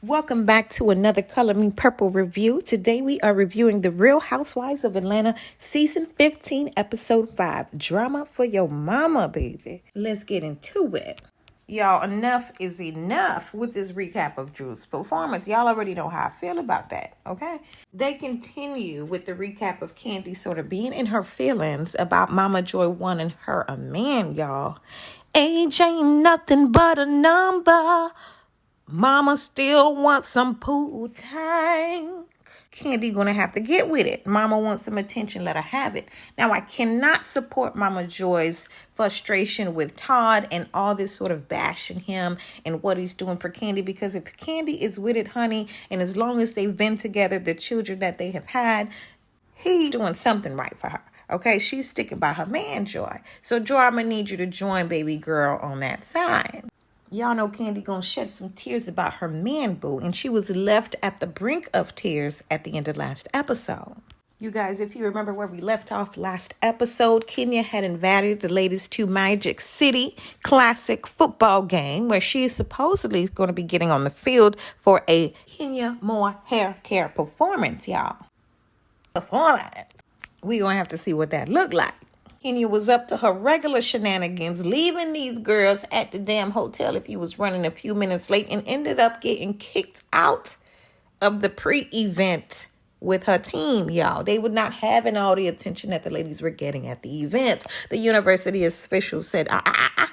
Welcome back to another Color Me Purple review. Today we are reviewing The Real Housewives of Atlanta, Season 15, Episode 5, Drama for Your Mama, baby. Let's get into it. Y'all, enough is enough with this recap of Drew's performance. Y'all already know how I feel about that, okay? They continue with the recap of Kandi sort of being in her feelings about Mama Joy wanting her a man, y'all. Age ain't nothing but a number. Mama still wants some pool time. Kandi gonna have to get with it. Mama wants some attention, let her have it. Now, I cannot support Mama Joy's frustration with Todd and all this sort of bashing him and what he's doing for Kandi, because if Kandi is with it, honey, and as long as they've been together, the children that they have had, he's doing something right for her. Okay, she's sticking by her man, Joy. So, Joy, I'm gonna need you to join baby girl on that side. Y'all know Kandi gonna shed some tears about her man, boo, and she was left at the brink of tears at the end of last episode. You guys, if you remember where we left off last episode, Kenya had invited the ladies to Magic City Classic football game where she is supposedly going to be getting on the field for a Kenya Moore hair care performance, y'all. Performance. We gonna have to see what that looked like. Kenya was up to her regular shenanigans, leaving these girls at the damn hotel if he was running a few minutes late, and ended up getting kicked out of the pre-event with her team, y'all. They were not having all the attention that the ladies were getting at the event. The university officials said, I'm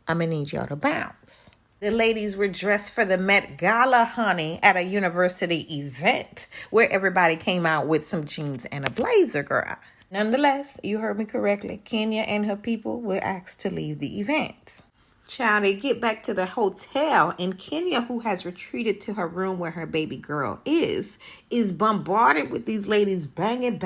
gonna need y'all to bounce. The ladies were dressed for the Met Gala, honey, at a university event where everybody came out with some jeans and a blazer, girl. Nonetheless, you heard me correctly. Kenya and her people were asked to leave the event. Child, they get back to the hotel, and Kenya, who has retreated to her room where her baby girl is bombarded with these ladies banging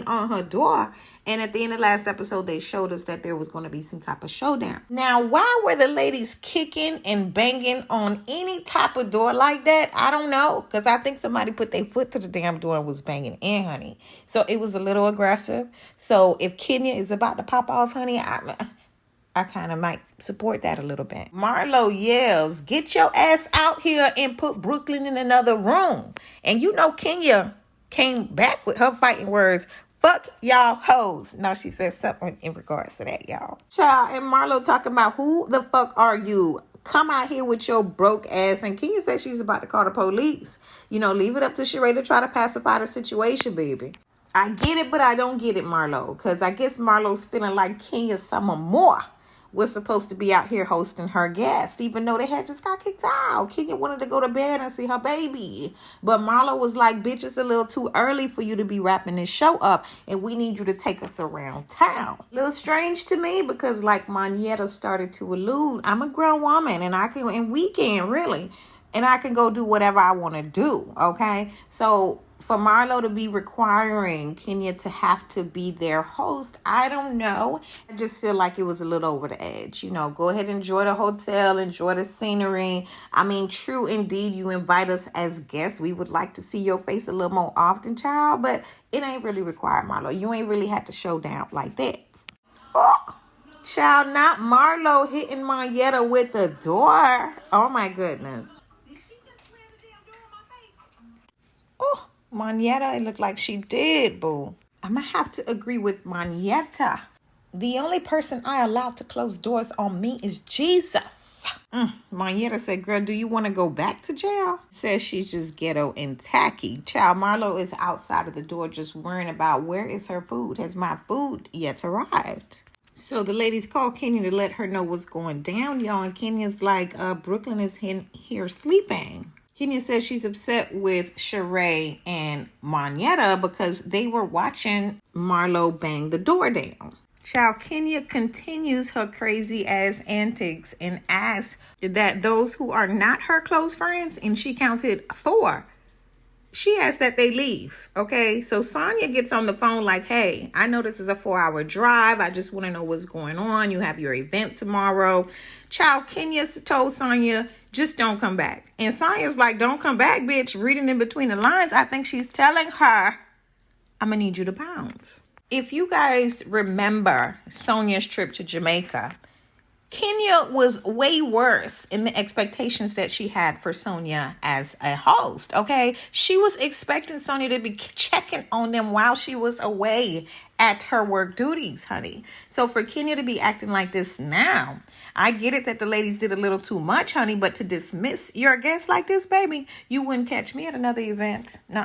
on her door. And at the end of last episode, they showed us that there was going to be some type of showdown. Now, why were the ladies kicking and banging on any type of door like that? I don't know, because I think somebody put their foot to the damn door and was banging in, honey. So it was a little aggressive. So if Kenya is about to pop off, honey, I kind of might support that a little bit. Marlo yells, get your ass out here and put Brooklyn in another room. And you know Kenya came back with her fighting words, fuck y'all hoes. Now she said something in regards to that, y'all. Child, and Marlo talking about, who the fuck are you? Come out here with your broke ass. And Kenya said she's about to call the police. You know, leave it up to Sheree to try to pacify the situation, baby. I get it, but I don't get it, Marlo. Because I guess Marlo's feeling like Kenya Summer Moore was supposed to be out here hosting her guest, even though they had just got kicked out. Kenya wanted to go to bed and see her baby. But Marlo was like, bitch, it's a little too early for you to be wrapping this show up, and we need you to take us around town. A little strange to me, because like Monietta started to allude, I'm a grown woman, and we can really, and I can go do whatever I want to do, okay? So for Marlo to be requiring Kenya to have to be their host, I don't know. I just feel like it was a little over the edge. You know, go ahead and enjoy the hotel, enjoy the scenery. I mean, true indeed, you invite us as guests. We would like to see your face a little more often, child, but it ain't really required, Marlo. You ain't really had to show down like that. Oh, child, not Marlo hitting Monietta with the door. Oh my goodness. Oh, Monietta, it looked like she did, boo. I'm going to have to agree with Monietta. The only person I allow to close doors on me is Jesus. Monietta said, girl, do you want to go back to jail? Says she's just ghetto and tacky. Child, Marlo is outside of the door just worrying about where is her food. Has my food yet arrived? So the ladies called Kenya to let her know what's going down, y'all. And Kenya's like, Brooklyn is here sleeping. Kenya says she's upset with Sheree and Monietta because they were watching Marlo bang the door down. Child, Kenya continues her crazy ass antics and asks that those who are not her close friends, and she counted 4, she asked that they leave, okay? So Sonya gets on the phone like, hey, I know this is a 4-hour drive. I just want to know what's going on. You have your event tomorrow. Child, Kenya told Sonya, just don't come back. And Sonya's like, don't come back, bitch. Reading in between the lines, I think she's telling her, I'm going to need you to bounce. If you guys remember Sonya's trip to Jamaica, Kenya was way worse in the expectations that she had for Sonia as a host, okay? She was expecting Sonia to be checking on them while she was away at her work duties, honey. So for Kenya to be acting like this now, I get it that the ladies did a little too much, honey, but to dismiss your guest like this, baby, you wouldn't catch me at another event. No,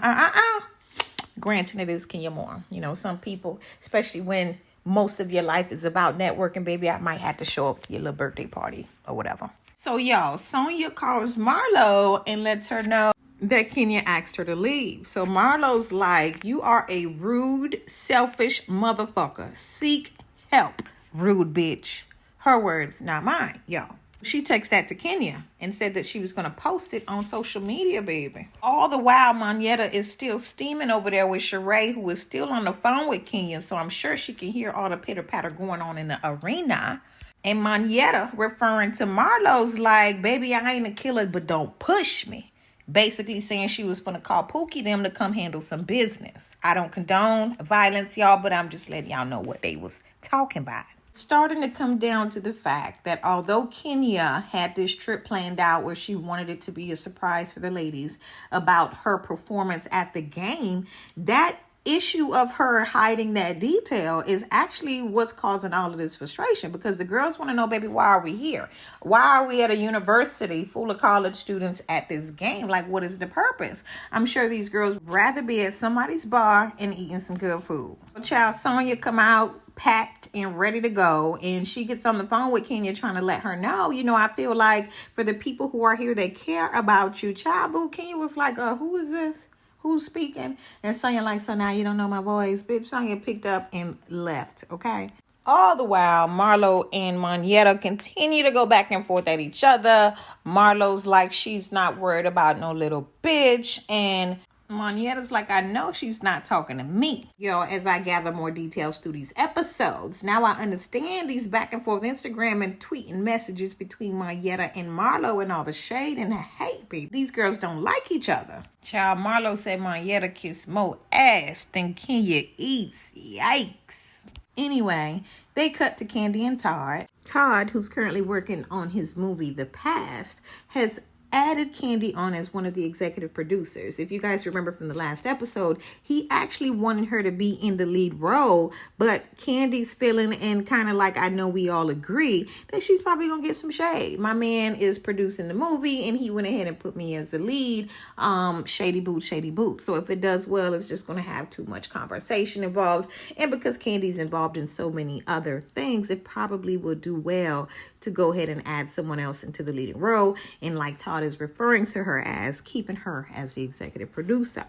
Granted, it is Kenya Moore. You know, some people, especially when most of your life is about networking, baby, I might have to show up to your little birthday party or whatever. So, y'all, Sonia calls Marlo and lets her know that Kenya asked her to leave. So Marlo's like, you are a rude, selfish motherfucker. Seek help, rude bitch. Her words, not mine, y'all. She texted that to Kenya and said that she was going to post it on social media, baby. All the while, Monyetta is still steaming over there with Sheree, who is still on the phone with Kenya. So I'm sure she can hear all the pitter-patter going on in the arena. And Monyetta referring to Marlo's like, baby, I ain't a killer, but don't push me. Basically saying she was going to call Pookie them to come handle some business. I don't condone violence, y'all, but I'm just letting y'all know what they was talking about. Starting to come down to the fact that although Kenya had this trip planned out where she wanted it to be a surprise for the ladies about her performance at the game, that issue of her hiding that detail is actually what's causing all of this frustration, because the girls want to know, baby, why are we here? Why are we at a university full of college students at this game? Like, what is the purpose? I'm sure these girls would rather be at somebody's bar and eating some good food. Child Sonia come out packed and ready to go, and she gets on the phone with Kenya trying to let her know, you know, I feel like for the people who are here that care about you, child boo. Kenya was like, who is this? Who's speaking? And Sonia like, so now you don't know my voice? Bitch, Sonia picked up and left, okay? All the while, Marlo and Monyetta continue to go back and forth at each other. Marlo's like, she's not worried about no little bitch, and Monyetta's like, I know she's not talking to me. Yo, as I gather more details through these episodes, now I understand these back and forth Instagram and tweeting messages between Monyetta and Marlo and all the shade and the hate, baby. These girls don't like each other. Child, Marlo said Monyetta kiss more ass than Kenya eats. Yikes. Anyway, they cut to Candy and Todd. Todd, who's currently working on his movie, The Past, has added Candy on as one of the executive producers. If you guys remember from the last episode, he actually wanted her to be in the lead role, but Candy's feeling, and kind of like I know we all agree, that she's probably gonna get some shade. My man is producing the movie and he went ahead and put me as the lead. Shady boot, shady boot. So if it does well, it's just gonna have too much conversation involved, and because Candy's involved in so many other things, it probably will do well to go ahead and add someone else into the leading role, and like Todd is referring to her as, keeping her as the executive producer.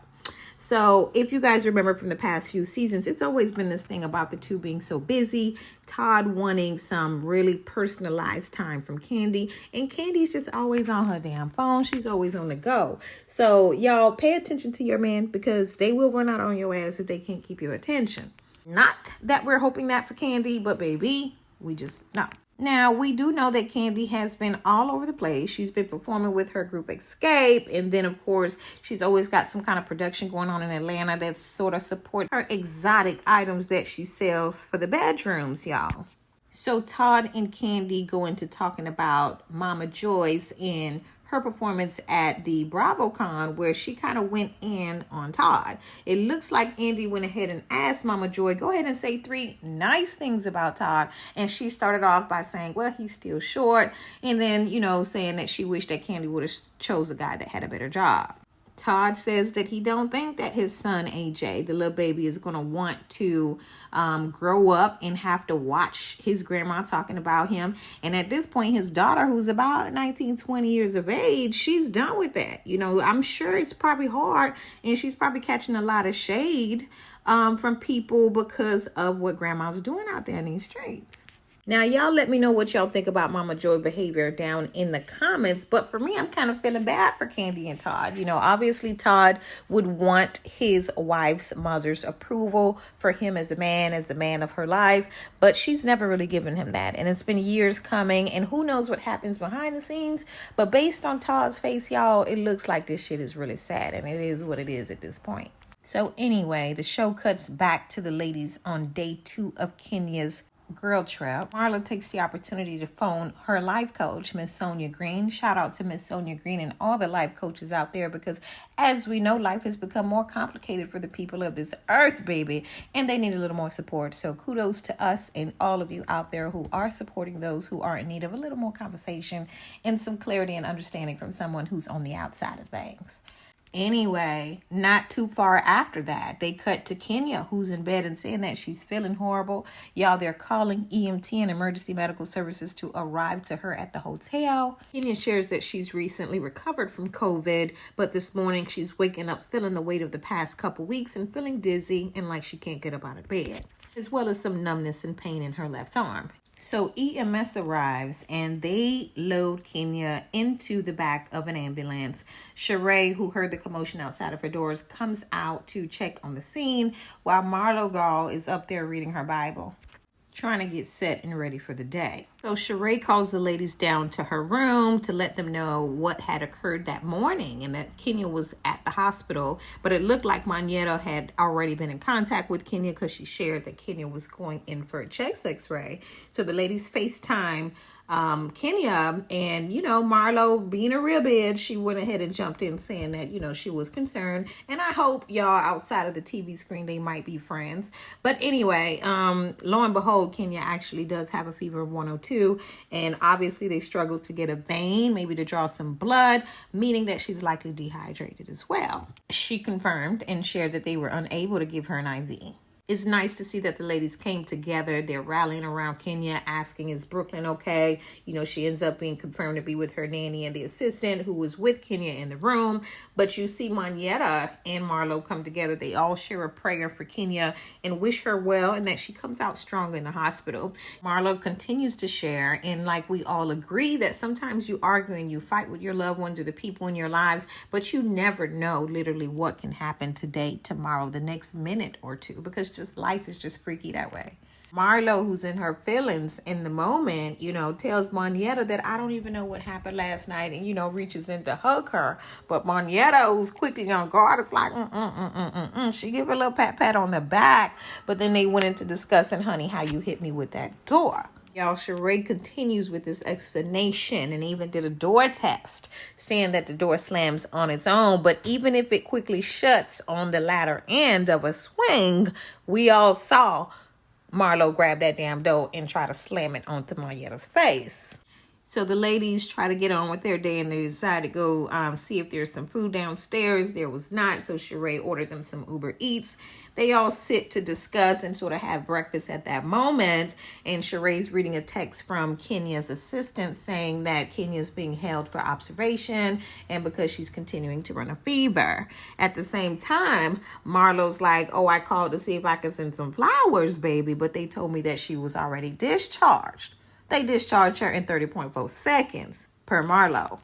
So if you guys remember from the past few seasons, it's always been this thing about the two being so busy, Todd wanting some really personalized time from Candy, and Candy's just always on her damn phone. She's always on the go. So y'all pay attention to your man, because they will run out on your ass if they can't keep your attention. Not that we're hoping that for Candy, but baby, we just know. Now, we do know that Candy has been all over the place. She's been performing with her group Escape. And then, of course, she's always got some kind of production going on in Atlanta that sort of support her exotic items that she sells for the bedrooms, y'all. So Todd and Candy go into talking about Mama Joyce and her performance at the BravoCon, where she kind of went in on Todd. It looks like Andy went ahead and asked Mama Joy, go ahead and say 3 nice things about Todd. And she started off by saying, well, he's still short. And then, you know, saying that she wished that Candy would have chose a guy that had a better job. Todd says that he don't think that his son, AJ, the little baby, is going to want to grow up and have to watch his grandma talking about him. And at this point, his daughter, who's about 19, 20 years of age, she's done with that. You know, I'm sure it's probably hard, and she's probably catching a lot of shade from people because of what grandma's doing out there in these streets. Now, y'all let me know what y'all think about Mama Joy behavior down in the comments. But for me, I'm kind of feeling bad for Candy and Todd. You know, obviously Todd would want his wife's mother's approval for him as a man of her life. But she's never really given him that. And it's been years coming. And who knows what happens behind the scenes. But based on Todd's face, y'all, it looks like this shit is really sad. And it is what it is at this point. So anyway, the show cuts back to the ladies on day 2 of Kenya's girl trip, Marla takes the opportunity to phone her life coach, Miss Sonia Green. Shout out to Miss Sonia Green and all the life coaches out there, because as we know, life has become more complicated for the people of this earth, baby, and they need a little more support. So kudos to us and all of you out there who are supporting those who are in need of a little more conversation and some clarity and understanding from someone who's on the outside of things. Anyway, not too far after that, they cut to Kenya, who's in bed and saying that she's feeling horrible. Y'all, they're calling EMT and emergency medical services to arrive to her at the hotel. Kenya shares that she's recently recovered from COVID, but this morning she's waking up feeling the weight of the past couple weeks and feeling dizzy and like she can't get up out of bed, as well as some numbness and pain in her left arm. So EMS arrives and they load Kenya into the back of an ambulance. Sheree, who heard the commotion outside of her doors, comes out to check on the scene while Marlo Gall is up there reading her Bible, trying to get set and ready for the day. So Sheree calls the ladies down to her room to let them know what had occurred that morning and that Kenya was at the hospital. But it looked like Monietta had already been in contact with Kenya because she shared that Kenya was going in for a chest x-ray. So the ladies FaceTime Kenya, and Marlo, being a real bitch, she went ahead and jumped in saying that she was concerned, and I hope y'all outside of the TV screen they might be friends. But anyway, lo and behold, Kenya actually does have a fever of 102, and obviously they struggled to get a vein, maybe to draw some blood, meaning that she's likely dehydrated as well. She confirmed and shared that they were unable to give her an IV. It's nice to see that the ladies came together. They're rallying around Kenya, asking, is Brooklyn okay? She ends up being confirmed to be with her nanny and the assistant who was with Kenya in the room. But you see Monietta and Marlo come together. They all share a prayer for Kenya and wish her well and that she comes out strong in the hospital. Marlo continues to share, and like we all agree, that sometimes you argue and you fight with your loved ones or the people in your lives, but you never know literally what can happen today, tomorrow, the next minute or two, because just life is just freaky that way. Marlo, who's in her feelings in the moment, tells Monietta that I don't even know what happened last night, and, reaches in to hug her. But Monietta, who's quickly on guard, is like, She give her a little pat on the back, but then they went into discussing, honey, how you hit me with that door. Y'all, Sheree continues with this explanation and even did a door test, saying that the door slams on its own. But even if it quickly shuts on the latter end of a swing, we all saw Marlo grab that damn door and try to slam it onto Marietta's face. So the ladies try to get on with their day and they decide to go see if there's some food downstairs. There was not, so Sheree ordered them some Uber Eats. They all sit to discuss and sort of have breakfast at that moment. And Sheree's reading a text from Kenya's assistant saying that Kenya's being held for observation and because she's continuing to run a fever. At the same time, Marlo's like, oh, I called to see if I could send some flowers, baby, but they told me that she was already discharged. They discharged her in 30.4 seconds per Marlo.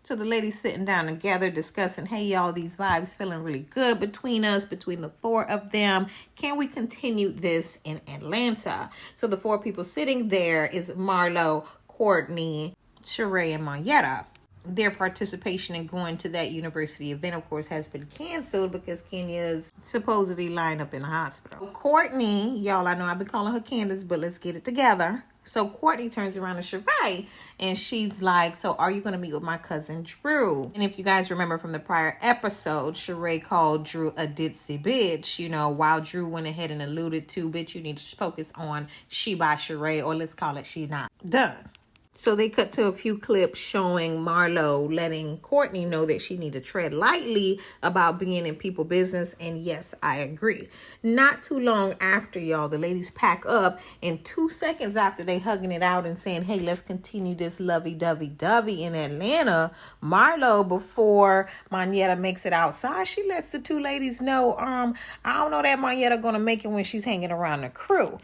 So the ladies sitting down together discussing, hey, y'all, these vibes feeling really good between us, between the four of them. Can we continue this in Atlanta? So the four people sitting there is Marlo, Courtney, Sheree, and Monietta. Their participation in going to that university event, of course, has been canceled because Kenya's supposedly lined up in the hospital. Courtney, y'all, I know I've been calling her Candace, but let's get it together. So Courtney turns around to Sheree and she's like, so are you going to meet with my cousin Drew? And if you guys remember from the prior episode, Sheree called Drew a ditzy bitch, while Drew went ahead and alluded to, bitch, you need to focus on she by Sheree, or let's call it she not done. So they cut to a few clips showing Marlo letting Courtney know that she need to tread lightly about being in people business. And yes, I agree. Not too long after, y'all, the ladies pack up, and 2 seconds after they hugging it out and saying, hey, let's continue this lovey-dovey-dovey in Atlanta, Marlo, before Monietta makes it outside, she lets the two ladies know, I don't know that Monietta gonna make it when she's hanging around the crew,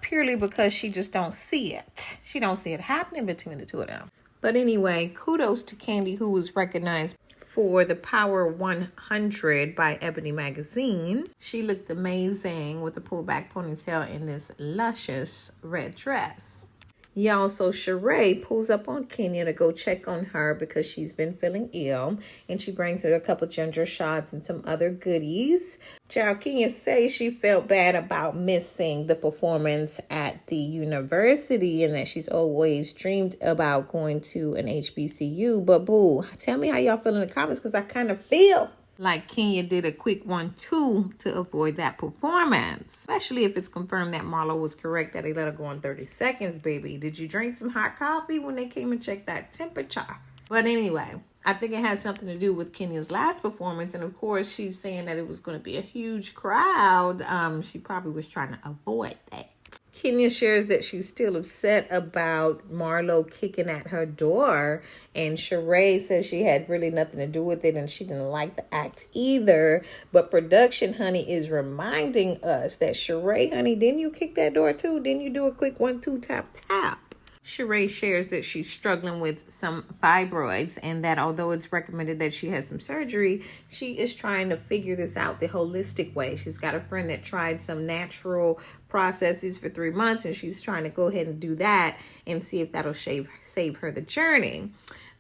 purely because she just don't see it. She don't see it happening between the two of them. But anyway, kudos to Candy, who was recognized for the Power 100 by Ebony Magazine. She looked amazing with a pullback ponytail in this luscious red dress. Y'all, so Sheree pulls up on Kenya to go check on her because she's been feeling ill, and she brings her a couple ginger shots and some other goodies. Child, Kenya says she felt bad about missing the performance at the university and that she's always dreamed about going to an HBCU. But boo, tell me how y'all feel in the comments, because I kind of feel like Kenya did a quick 1-2 to avoid that performance. Especially if it's confirmed that Marlo was correct that they let her go on 30 seconds, baby. Did you drink some hot coffee when they came and checked that temperature? But anyway, I think it had something to do with Kenya's last performance. And of course, she's saying that it was going to be a huge crowd. She probably was trying to avoid that. Kenya shares that she's still upset about Marlo kicking at her door, and Sheree says she had really nothing to do with it and she didn't like the act either. But production, honey, is reminding us that Sheree, honey, didn't you kick that door too? Didn't you do a quick 1-2 tap tap? Sheree shares that she's struggling with some fibroids and that although it's recommended that she has some surgery, she is trying to figure this out the holistic way. She's got a friend that tried some natural processes for 3 months, and she's trying to go ahead and do that and see if that'll save her the journey.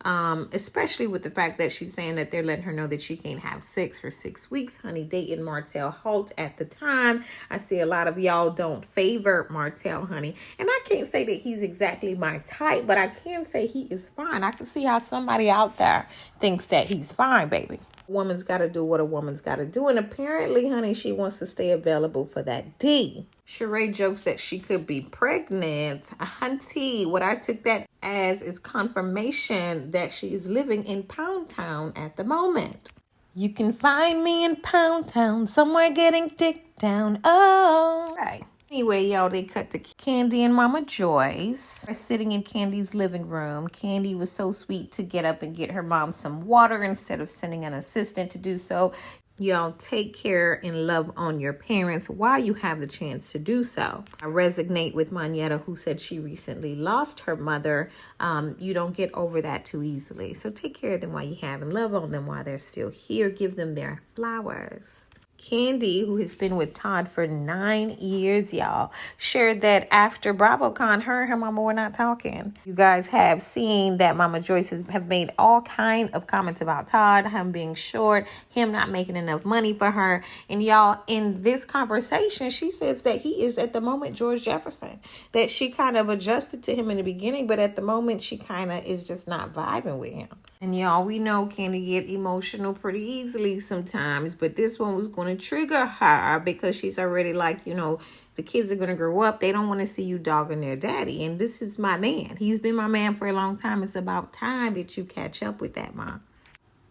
Especially with the fact that she's saying that they're letting her know that she can't have sex for 6 weeks. Honey, dating Martell Holt at the time. I see a lot of y'all don't favor Martell, honey. And I can't say that he's exactly my type, but I can say he is fine. I can see how somebody out there thinks that he's fine, baby. A woman's got to do what a woman's got to do. And apparently, honey, she wants to stay available for that D. Sheree jokes that she could be pregnant. Hunty, what I took that as is confirmation that she is living in Pound Town at the moment. You can find me in Pound Town, somewhere getting dick down. Oh, right. Anyway, y'all, they cut to Candy and Mama Joyce. They're sitting in Candy's living room. Candy was so sweet to get up and get her mom some water instead of sending an assistant to do so. Y'all, take care and love on your parents while you have the chance to do so. I resonate with Manietta, who said she recently lost her mother. You don't get over that too easily. So take care of them while you have them. Love on them while they're still here. Give them their flowers. Candy, who has been with Todd for 9 years, y'all, shared that after BravoCon, her and her mama were not talking. You guys have seen that Mama Joyce have made all kind of comments about Todd, him being short, him not making enough money for her. And y'all, in this conversation, she says that he is at the moment George Jefferson, that she kind of adjusted to him in the beginning, but at the moment she kind of is just not vibing with him. And y'all, we know Candy get emotional pretty easily sometimes, but this one was going to trigger her because she's already like, you know, the kids are going to grow up. They don't want to see you dogging their daddy. And this is my man. He's been my man for a long time. It's about time that you catch up with that, mom.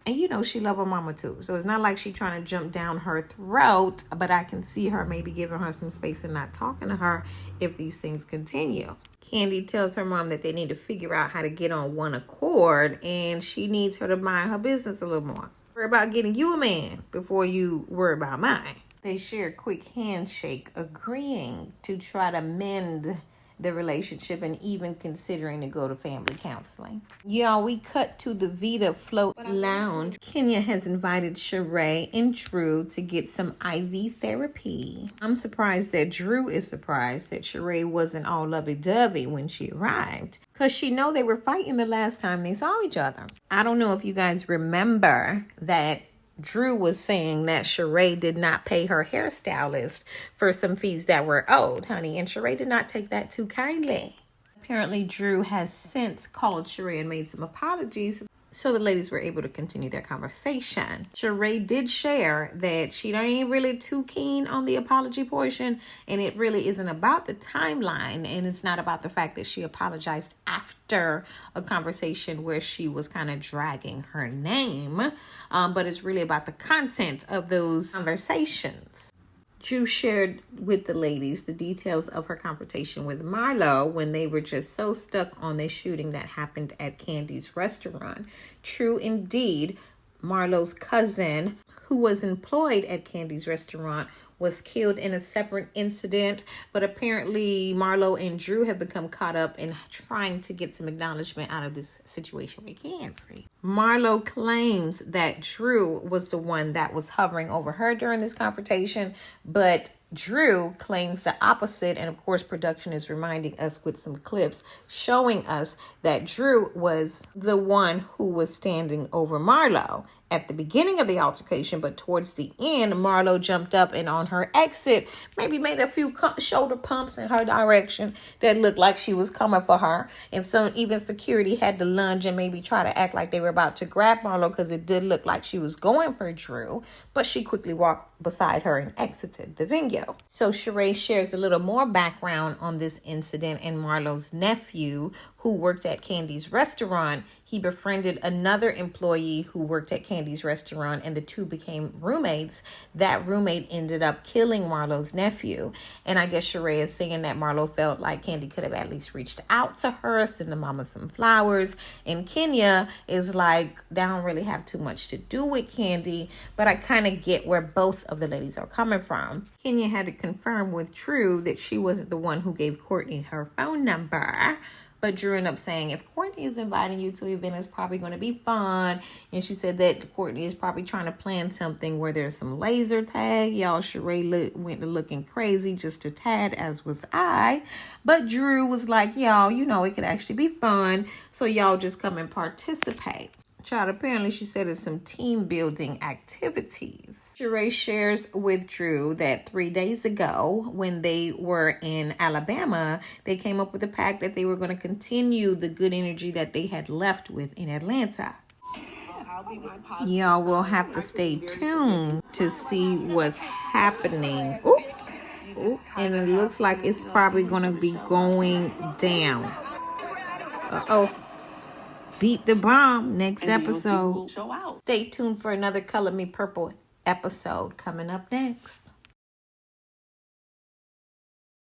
And you know she love her mama too. So it's not like she trying to jump down her throat, but I can see her maybe giving her some space and not talking to her if these things continue. Candy tells her mom that they need to figure out how to get on one accord, and she needs her to mind her business a little more. Worry about getting you a man before you worry about mine. They share a quick handshake, agreeing to try to mend the relationship and even considering to go to family counseling. Y'all, we cut to the Vita Float Lounge. Kenya has invited Sheree and Drew to get some IV therapy. I'm surprised that Drew is surprised that Sheree wasn't all lovey-dovey when she arrived, because she know they were fighting the last time they saw each other. I don't know if you guys remember that Drew was saying that Sheree did not pay her hairstylist for some fees that were owed, honey, and Sheree did not take that too kindly. Apparently, Drew has since called Sheree and made some apologies, so the ladies were able to continue their conversation. Sheree did share that she ain't really too keen on the apology portion, and it really isn't about the timeline, and it's not about the fact that she apologized after a conversation where she was kind of dragging her name, but it's really about the content of those conversations. Drew shared with the ladies the details of her confrontation with Marlo when they were just so stuck on the shooting that happened at Candy's restaurant. True indeed, Marlo's cousin, who was employed at Candy's restaurant, was killed in a separate incident, but apparently Marlo and Drew have become caught up in trying to get some acknowledgement out of this situation with Candy. Marlo claims that Drew was the one that was hovering over her during this confrontation, but Drew claims the opposite, and of course production is reminding us with some clips showing us that Drew was the one who was standing over Marlo at the beginning of the altercation, but towards the end, Marlo jumped up and on her exit maybe made a few shoulder pumps in her direction that looked like she was coming for her, and some even security had to lunge and maybe try to act like they were about to grab Marlo because it did look like she was going for Drew, but she quickly walked beside her and exited the venue. So Sheree shares a little more background on this incident and Marlo's nephew, who worked at Candy's restaurant. He befriended another employee who worked at Candy's restaurant, and the two became roommates. That roommate ended up killing Marlo's nephew. And I guess Sheree is saying that Marlo felt like Candy could have at least reached out to her, send the mama some flowers. And Kenya is like, they don't really have too much to do with Candy, but I kind of get where both of the ladies are coming from. Kenya had to confirm with Drew that she wasn't the one who gave Courtney her phone number. But Drew ended up saying, if Courtney is inviting you to an event, it's probably going to be fun. And she said that Courtney is probably trying to plan something where there's some laser tag. Y'all, Sheree went to looking crazy just a tad, as was I. But Drew was like, y'all, you know, it could actually be fun. So y'all just come and participate. Child, apparently she said it's some team building activities. Sheree shares with Drew that 3 days ago when they were in Alabama, they came up with a pact that they were going to continue the good energy that they had left with in Atlanta. Y'all will have to stay tuned to see what's happening. Ooh, and it looks like it's probably going to be going down. Uh-oh. Beat the bomb next episode. Stay tuned for another Color Me Purple episode coming up next.